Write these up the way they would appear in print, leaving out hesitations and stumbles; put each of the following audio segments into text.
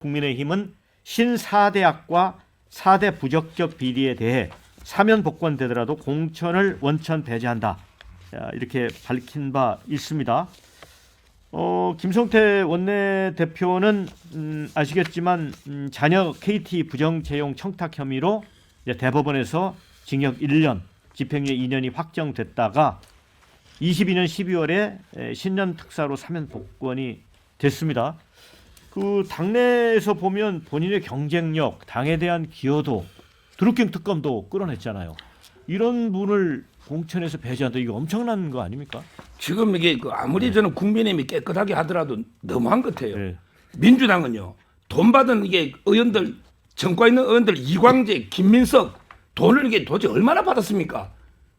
국민의힘은 신사대학과 4대 부적격 비리에 대해 사면 복권되더라도 공천을 원천 배제한다. 이렇게 밝힌 바 있습니다. 김성태 원내대표는 아시겠지만 자녀 KT 부정채용 청탁 혐의로 대법원에서 징역 1년, 집행유예 2년이 확정됐다가 22년 12월에 신년 특사로 사면 복권이 됐습니다. 그 당내에서 보면 본인의 경쟁력, 당에 대한 기여도, 드루킹 특검도 끌어냈잖아요. 이런 분을 공천에서 배제한다, 이거 엄청난 거 아닙니까? 지금 이게 아무리 저는 국민의힘이 깨끗하게 하더라도 너무한 것 같아요. 네. 민주당은요, 돈 받은 이게 의원들, 정과 있는 의원들 이광재, 김민석 돈을 이게 도대체 얼마나 받았습니까?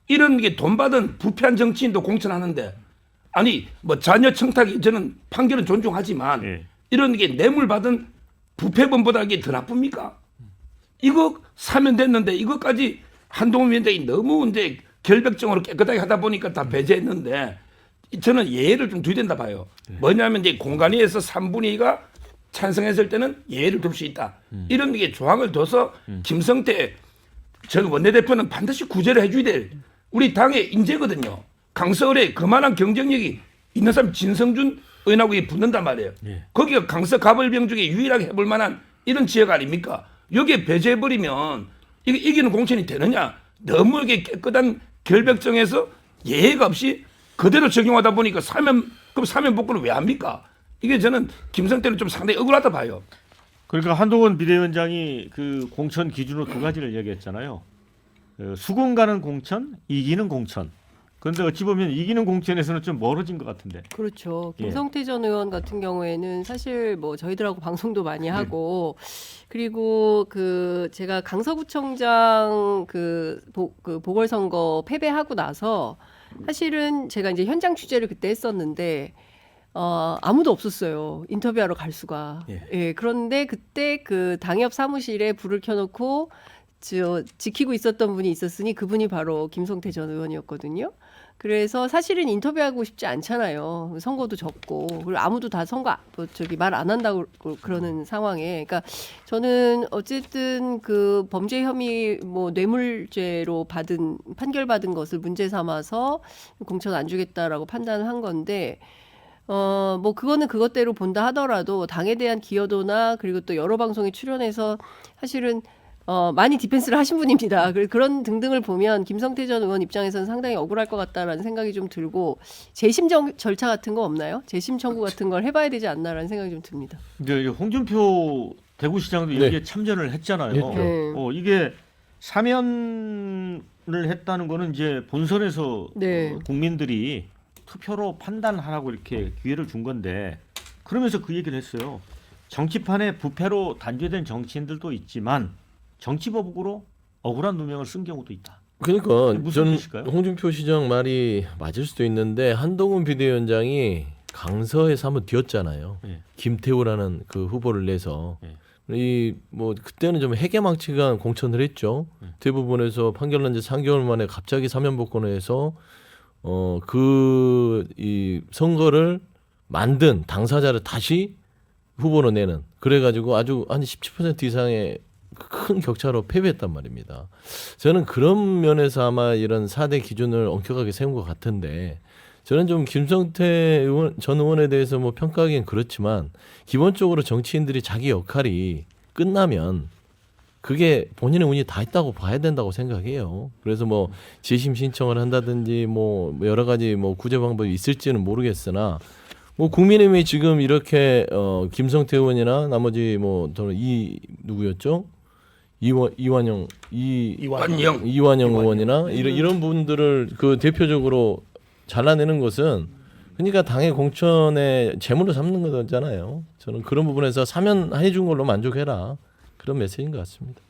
이런 게 돈 받은 부패한 정치인도 공천하는데, 아니 뭐 자녀 청탁이 저는 판결은 존중하지만 네. 이런 게 뇌물 받은 부패범보다 이게 더 나쁩니까? 이거 사면 됐는데 이것까지 한동훈 위원장이 너무 이제 결백정으로 깨끗하게 하다 보니까 다 배제했는데, 저는 예의를 좀 두야 된다 봐요. 뭐냐면 이제 공관위에서 3분의 2가 찬성했을 때는 예의를 둘 수 있다. 이런 게 조항을 둬서 김성태 전 원내대표는 반드시 구제를 해줘야 될 우리 당의 인재거든요. 강서을에 그만한 경쟁력이 있는 사람 진성준 의원하고 붙는단 말이에요. 예. 거기가 강서 가벌병 중에 유일하게 해볼 만한 이런 지역 아닙니까? 여기에 배제해버리면 이게 이기는 공천이 되느냐? 너무 이게 깨끗한 결백정에서 예의가 없이 그대로 적용하다 보니까 그럼 사면 복권을 왜 합니까? 이게 저는 김성태는 좀 상당히 억울하다 봐요. 그러니까 한동훈 비대위원장이 그 공천 기준으로 두 가지를 얘기했잖아요. 수긍 가는 공천, 이기는 공천. 그런데 어찌 보면 이기는 공천에서는 좀 멀어진 것 같은데. 그렇죠. 김성태 전 의원 같은 경우에는 사실 뭐 저희들하고 방송도 많이 하고 그리고 그 제가 강서구청장 그 보궐선거 패배하고 나서 사실은 제가 이제 현장 취재를 그때 했었는데 아무도 없었어요. 인터뷰하러 갈 수가. 예, 그런데 그때 그 당협 사무실에 불을 켜놓고 지키고 있었던 분이 있었으니 그분이 바로 김성태 전 의원이었거든요. 그래서 사실은 인터뷰하고 싶지 않잖아요. 선거도 졌고 그리고 아무도 다 선거 말 안 한다고 그러는 상황에, 그러니까 저는 어쨌든 그 범죄 혐의 뭐 뇌물죄로 판결 받은 것을 문제 삼아서 공천 안 주겠다라고 판단을 한 건데. 뭐 그거는 그것대로 본다 하더라도 당에 대한 기여도나 그리고 또 여러 방송에 출연해서 사실은 많이 디펜스를 하신 분입니다. 그런 등등을 보면 김성태 전 의원 입장에서는 상당히 억울할 것 같다라는 생각이 좀 들고, 재심 절차 같은 거 없나요? 재심 청구 같은 걸 해봐야 되지 않나라는 생각이 좀 듭니다. 근데 홍준표 대구시장도 네. 여기에 참전을 했잖아요. 네. 이게 사면을 했다는 거는 이제 본선에서 네. 국민들이 투표로 판단하라고 이렇게 기회를 준 건데, 그러면서 그 얘기를 했어요. 정치판에 부패로 단죄된 정치인들도 있지만 정치보복으로 억울한 누명을 쓴 경우도 있다. 그러니까 무슨 저는 뜻일까요? 홍준표 시장 말이 맞을 수도 있는데, 한동훈 비대위원장이 강서에서 한번 뛰었잖아요. 예. 김태우라는 그 후보를 내서 예. 이 뭐 그때는 좀 해계망측한 공천을 했죠. 대법원에서 판결 난 지 3개월 만에 갑자기 사면 복권을 해서 이 선거를 만든 당사자를 다시 후보로 내는, 그래가지고 아주 한 17% 이상의 큰 격차로 패배했단 말입니다. 저는 그런 면에서 아마 이런 4대 기준을 엄격하게 세운 것 같은데, 저는 좀 김성태 전 의원에 대해서 뭐 평가하기는 그렇지만, 기본적으로 정치인들이 자기 역할이 끝나면 그게 본인의 운이 다 있다고 봐야 된다고 생각해요. 그래서 뭐 재심 신청을 한다든지 뭐 여러 가지 뭐 구제 방법이 있을지는 모르겠으나, 뭐 국민의힘이 지금 이렇게 김성태 의원이나 나머지 뭐 저는 누구였죠? 이완영 의원이나 이런 분들을 그 대표적으로 잘라내는 것은, 그러니까 당의 공천의 재물로 삼는 거잖아요. 저는 그런 부분에서 사면해 준 걸로 만족해라, 그런 메시지인 것 같습니다.